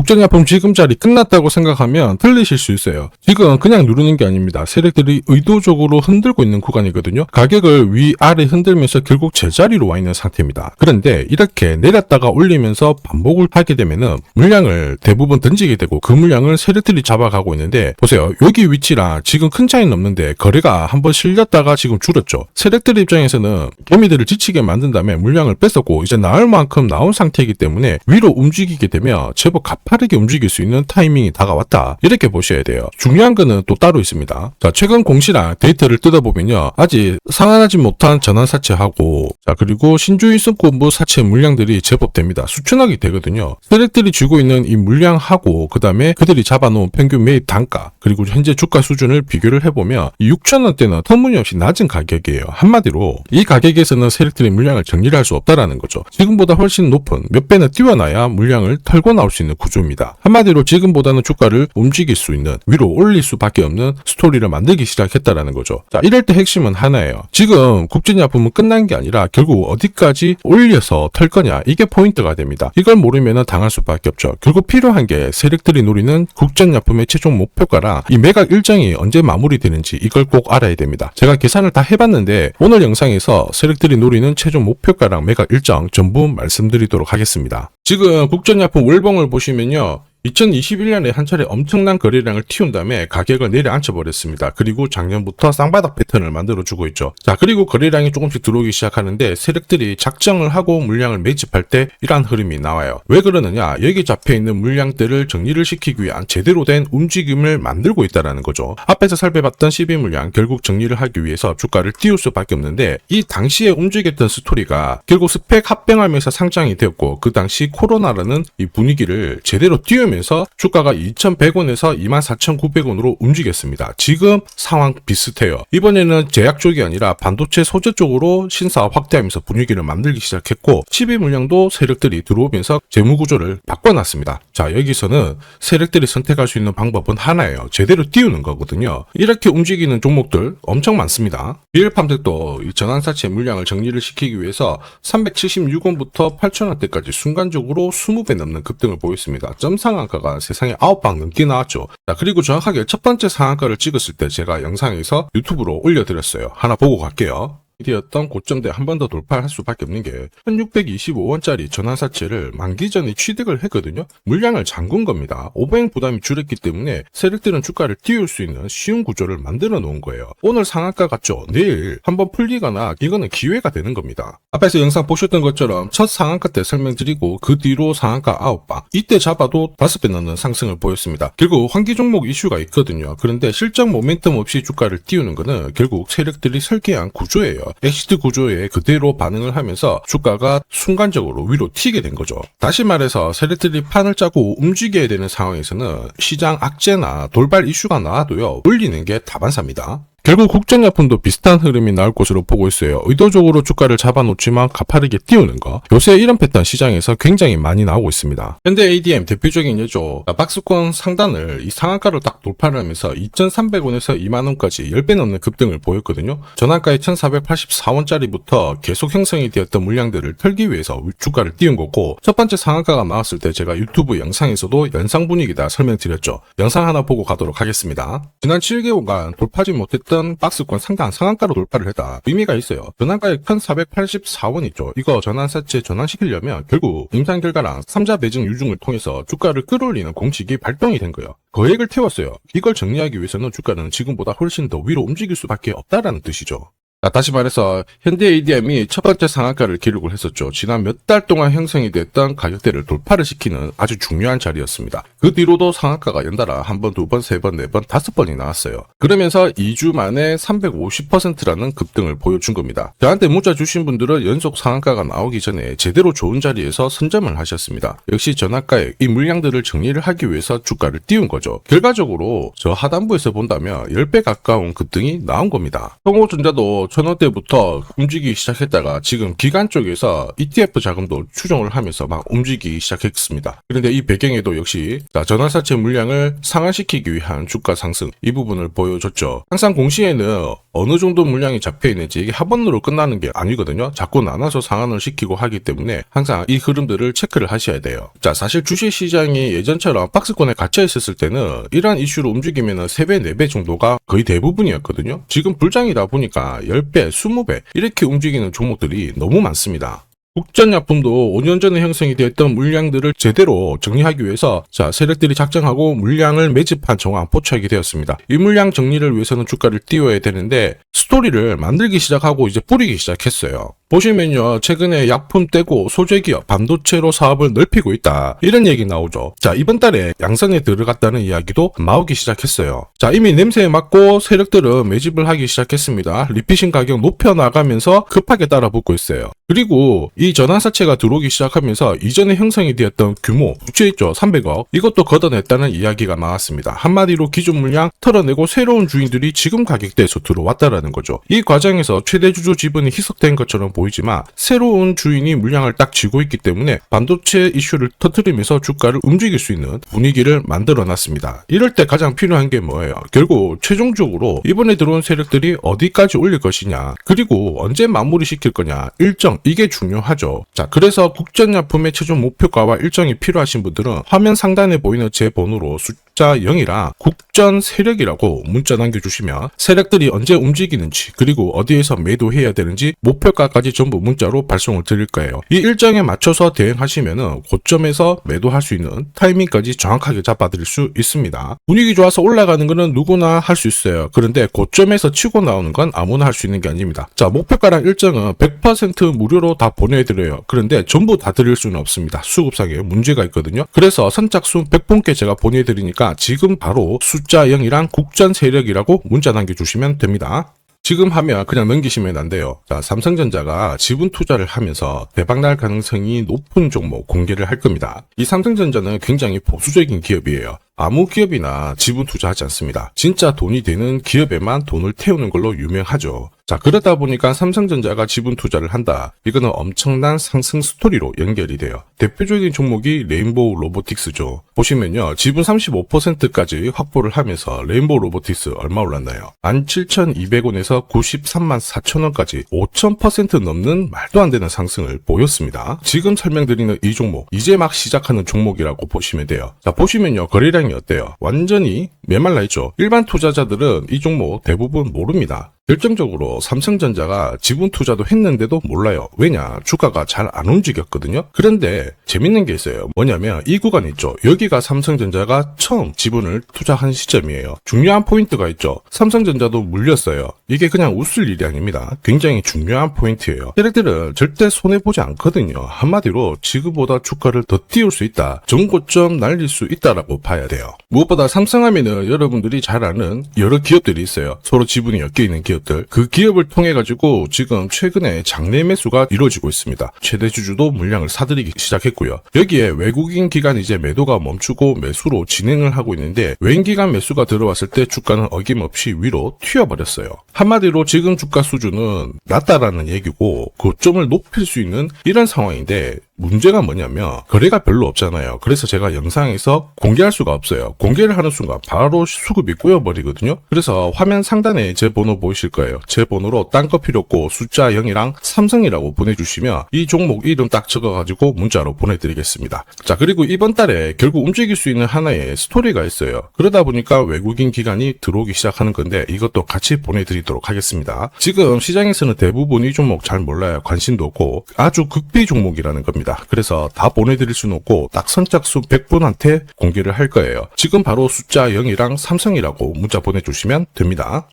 국전약품 지금자리 끝났다고 생각하면 틀리실 수 있어요. 지금 그냥 누르는 게 아닙니다. 세력들이 의도적으로 흔들고 있는 구간이거든요. 가격을 위아래 흔들면서 결국 제자리로 와 있는 상태입니다. 그런데 이렇게 내렸다가 올리면서 반복을 하게 되면은 물량을 대부분 던지게 되고 그 물량을 세력들이 잡아가고 있는데 보세요. 여기 위치랑 지금 큰 차이는 없는데 거래가 한번 실렸다가 지금 줄었죠. 세력들 입장에서는 개미들을 지치게 만든 다음에 물량을 뺐었고 이제 나올 만큼 나온 상태이기 때문에 위로 움직이게 되면 제법 가파르게 움직일 수 있는 타이밍이 다가왔다. 이렇게 보셔야 돼요. 중요한 거는 또 따로 있습니다. 자, 최근 공시랑 데이터를 뜯어보면요. 아직 상환하지 못한 전환 사채하고 자, 그리고 신주인 승권부 사채 물량들이 제법 됩니다. 수천억이 되거든요. 세력들이 쥐고 있는 이 물량하고 그 다음에 그들이 잡아놓은 평균 매입 단가 그리고 현재 주가 수준을 비교를 해보면 6,000원대는 터무니없이 낮은 가격이에요. 한마디로 이 가격에서는 세력들이 물량을 정리를 할 수 없다라는 거죠. 지금보다 훨씬 높은 몇 배는 뛰어나야 물량을 털고 나올 수 있는 구조입니다. 한마디로 지금보다는 주가를 움직일 수 있는 위로 올릴 수밖에 없는 스토리를 만들기 시작했다라는 거죠. 자, 이럴 때 핵심은 하나예요. 지금 국전약품은 끝난 게 아니라 결국 어디까지 올려서 털 거냐 이게 포인트가 됩니다. 이걸 모르면 당할 수밖에 없죠. 결국 필요한 게 세력들이 노리는 국전약품의 최종 목표가랑 이 매각 일정이 언제 마무리되는지 이걸 꼭 알아야 됩니다. 제가 계산을 다 해봤는데 오늘 영상에서 세력들이 노리는 최종 목표가랑 매각 일정 전부 말씀드리도록 하겠습니다. 지금 국전약품 월봉을 보시면요. 2021년에 한 차례 엄청난 거래량을 튀운 다음에 가격을 내려앉혀버렸습니다. 그리고 작년부터 쌍바닥 패턴을 만들어주고 있죠. 자, 그리고 거래량이 조금씩 들어오기 시작하는데 세력들이 작정을 하고 물량을 매집할 때 이러한 흐름이 나와요. 왜 그러느냐? 여기 잡혀있는 물량들을 정리를 시키기 위한 제대로 된 움직임을 만들고 있다는 거죠. 앞에서 살펴봤던 12 물량 결국 정리를 하기 위해서 주가를 띄울 수밖에 없는데 이 당시에 움직였던 스토리가 결국 스펙 합병하면서 상장이 되었고 그 당시 코로나라는 이 분위기를 제대로 띄우면서 주가가 2,100원에서 24,900원으로 움직였습니다. 지금 상황 비슷해요. 이번에는 제약 쪽이 아니라 반도체 소재 쪽으로 신사업 확대하면서 분위기를 만들기 시작했고 12 물량도 세력들이 들어오면서 재무구조를 바꿔놨습니다. 자, 여기서는 세력들이 선택할 수 있는 방법은 하나예요. 제대로 띄우는 거거든요. 이렇게 움직이는 종목들 엄청 많습니다. 리얼팜텍도 이 전환사채 물량을 정리를 시키기 위해서 376원부터 8,000원대까지 순간적으로 20배 넘는 급등을 보였습니다. 점 상한가가 세상에 9방 넘게 나왔죠. 자, 그리고 정확하게 첫 번째 상한가를 찍었을 때 제가 영상에서 유튜브로 올려드렸어요. 하나 보고 갈게요. 이었던 고점대 한 번 더 돌파할 수밖에 없는 게 1625원짜리 전환사채를 만기 전에 취득을 했거든요. 물량을 잠근 겁니다. 오버행 부담이 줄었기 때문에 세력들은 주가를 띄울 수 있는 쉬운 구조를 만들어 놓은 거예요. 오늘 상한가 같죠? 내일 한번 풀리거나 이거는 기회가 되는 겁니다. 앞에서 영상 보셨던 것처럼 첫 상한가 때 설명드리고 그 뒤로 상한가 9방 이때 잡아도 5배 넘는 상승을 보였습니다. 결국 환기 종목 이슈가 있거든요. 그런데 실적 모멘텀 없이 주가를 띄우는 거는 결국 세력들이 설계한 구조예요. 엑시트 구조에 그대로 반응을 하면서 주가가 순간적으로 위로 튀게 된 거죠. 다시 말해서 세력들이 판을 짜고 움직여야 되는 상황에서는 시장 악재나 돌발 이슈가 나와도요. 올리는 게 다반사입니다. 결국 국전약품도 비슷한 흐름이 나올 것으로 보고 있어요. 의도적으로 주가를 잡아놓지만 가파르게 띄우는 거. 요새 이런 패턴 시장에서 굉장히 많이 나오고 있습니다. 현대 ADM 대표적인 예죠. 박스권 상단을 이 상한가로 딱 돌파를 하면서 2,300원에서 2만원까지 10배 넘는 급등을 보였거든요. 전환가의 1,484원짜리부터 계속 형성이 되었던 물량들을 털기 위해서 주가를 띄운 거고 첫 번째 상한가가 나왔을 때 제가 유튜브 영상에서도 연상 분위기다 설명드렸죠. 영상 하나 보고 가도록 하겠습니다. 지난 7개월간 돌파지 못했던 박스권 상단 상한가로 돌파를 했다. 의미가 있어요. 전환가액 1,484원 있죠. 이거 전환사채 전환시키려면 결국 임상 결과랑 3자 매증 유증을 통해서 주가를 끌어올리는 공식이 발동이 된 거예요. 거액을 태웠어요. 이걸 정리하기 위해서는 주가는 지금보다 훨씬 더 위로 움직일 수밖에 없다라는 뜻이죠. 자, 다시 말해서 현대 ADM이 첫 번째 상한가를 기록을 했었죠. 지난 몇 달 동안 형성이 됐던 가격대를 돌파를 시키는 아주 중요한 자리였습니다. 그 뒤로도 상한가가 연달아 한 번, 두 번, 세 번, 네 번, 5번이 나왔어요. 그러면서 2주 만에 350%라는 급등을 보여준 겁니다. 저한테 문자 주신 분들은 연속 상한가가 나오기 전에 제대로 좋은 자리에서 선점을 하셨습니다. 역시 전환가에 이 물량들을 정리를 하기 위해서 주가를 띄운 거죠. 결과적으로 저 하단부에서 본다면 10배 가까운 급등이 나온 겁니다. 성호전자도 1,000원대부터 움직이기 시작했다가 지금 기관 쪽에서 ETF 자금도 추정을 하면서 막 움직이기 시작했습니다. 그런데 이 배경에도 역시 전환사채 물량을 상환시키기 위한 주가 상승 이 부분을 보여줬죠. 항상 공시에는 어느 정도 물량이 잡혀 있는지 이게 한 번으로 끝나는 게 아니거든요. 자꾸 나눠서 상환을 시키고 하기 때문에 항상 이 흐름들을 체크를 하셔야 돼요. 자, 사실 주식시장이 예전처럼 박스권에 갇혀 있었을 때는 이러한 이슈로 움직이면 3배, 4배 정도가 거의 대부분이었거든요. 지금 불장이다 보니까 10배, 20배 이렇게 움직이는 종목들이 너무 많습니다. 국전약품도 5년 전에 형성이 되었던 물량들을 제대로 정리하기 위해서 세력들이 작정하고 물량을 매집한 정황 포착이 되었습니다. 이 물량 정리를 위해서는 주가를 띄워야 되는데 스토리를 만들기 시작하고 이제 뿌리기 시작했어요. 보시면요, 최근에 약품 떼고 소재기업, 반도체로 사업을 넓히고 있다, 이런 얘기 나오죠. 자, 이번 달에 양선에 들어갔다는 이야기도 나오기 시작했어요. 자, 이미 냄새에 맡고 세력들은 매집을 하기 시작했습니다. 리피싱 가격 높여나가면서 급하게 따라붙고 있어요. 그리고 이 전환사채가 들어오기 시작하면서 이전에 형성이 되었던 규모, 부채 있죠, 300억, 이것도 걷어냈다는 이야기가 나왔습니다. 한마디로 기존 물량 털어내고 새로운 주인들이 지금 가격대에서 들어왔다라는 거죠. 이 과정에서 최대 주주 지분이 희석된 것처럼 보이지만 새로운 주인이 물량을 딱 쥐고 있기 때문에 반도체 이슈를 터뜨리면서 주가를 움직일 수 있는 분위기를 만들어 놨습니다. 이럴 때 가장 필요한 게 뭐예요? 결국 최종적으로 이번에 들어온 세력들이 어디까지 올릴 것이냐, 그리고 언제 마무리 시킬 거냐, 일정, 이게 중요하죠. 자, 그래서 국전약품의 최종 목표가와 일정이 필요하신 분들은 화면 상단에 보이는 제 번호로 숫자 0이랑 국전 세력이라고 문자 남겨주시면 세력들이 언제 움직이는지, 그리고 어디에서 매도해야 되는지 목표가까지 전부 문자로 발송을 드릴 거예요. 이 일정에 맞춰서 대응하시면은 고점에서 매도할 수 있는 타이밍까지 정확하게 잡아드릴 수 있습니다. 분위기 좋아서 올라가는 거는 누구나 할 수 있어요. 그런데 고점에서 치고 나오는 건 아무나 할 수 있는 게 아닙니다. 자, 목표가랑 일정은 100% 무료로 다 보내드려요. 그런데 전부 다 드릴 수는 없습니다. 수급상에 문제가 있거든요. 그래서 선착순 100분께 제가 보내드리니까 지금 바로 숫자 0이랑 국전 세력이라고 문자 남겨주시면 됩니다. 지금 하면 그냥 넘기시면 안 돼요. 자, 삼성전자가 지분 투자를 하면서 대박날 가능성이 높은 종목 공개를 할 겁니다. 이 삼성전자는 굉장히 보수적인 기업이에요. 아무 기업이나 지분 투자하지 않습니다. 진짜 돈이 되는 기업에만 돈을 태우는 걸로 유명하죠. 자, 그러다 보니까 삼성전자가 지분 투자를 한다, 이거는 엄청난 상승 스토리로 연결이 돼요. 대표적인 종목이 레인보우 로보틱스죠. 보시면요, 지분 35%까지 확보를 하면서 레인보우 로보틱스 얼마 올랐나요? 17,200원에서 93만 4천원까지 5000% 넘는 말도 안 되는 상승을 보였습니다. 지금 설명드리는 이 종목, 이제 막 시작하는 종목이라고 보시면 돼요. 자, 보시면요, 거래량이 어때요? 완전히 메말라 있죠. 일반 투자자들은 이 종목 대부분 모릅니다. 결정적으로 삼성전자가 지분 투자도 했는데도 몰라요. 왜냐? 주가가 잘 안 움직였거든요. 그런데 재밌는 게 있어요. 뭐냐면 이 구간 있죠. 여기가 삼성전자가 처음 지분을 투자한 시점이에요. 중요한 포인트가 있죠. 삼성전자도 물렸어요. 이게 그냥 웃을 일이 아닙니다. 굉장히 중요한 포인트예요. 세력들은 절대 손해보지 않거든요. 한마디로 지금보다 주가를 더 띄울 수 있다, 전고점 날릴 수 있다라고 봐야 돼요. 무엇보다 삼성하면은 여러분들이 잘 아는 여러 기업들이 있어요. 서로 지분이 엮여있는 기업들. 그 기업을 통해 가지고 지금 최근에 장내 매수가 이루어지고 있습니다. 최대 주주도 물량을 사들이기 시작했고요. 여기에 외국인 기관 이제 매도가 멈추고 매수로 진행을 하고 있는데, 외인 기관 매수가 들어왔을 때 주가는 어김없이 위로 튀어버렸어요. 한마디로 지금 주가 수준은 낮다라는 얘기고 고점을 높일 수 있는 이런 상황인데, 문제가 뭐냐면 거래가 별로 없잖아요. 그래서 제가 영상에서 공개할 수가 없어요. 공개를 하는 순간 바로 수급이 꼬여버리거든요. 그래서 화면 상단에 제 번호 보이실 거예요. 제 번호로 딴 거 필요 없고 숫자 0이랑 삼성이라고 보내주시면 이 종목 이름 딱 적어가지고 문자로 보내드리겠습니다. 자, 그리고 이번 달에 결국 움직일 수 있는 하나의 스토리가 있어요. 그러다 보니까 외국인 기관이 들어오기 시작하는 건데 이것도 같이 보내드리도록 하겠습니다. 지금 시장에서는 대부분 이 종목 잘 몰라요. 관심도 없고 아주 극비 종목이라는 겁니다. 그래서 다 보내드릴 수는 없고 딱 선착순 100분한테 공개를 할 거예요. 지금 바로 숫자 0이랑 삼성이라고 문자 보내주시면 됩니다.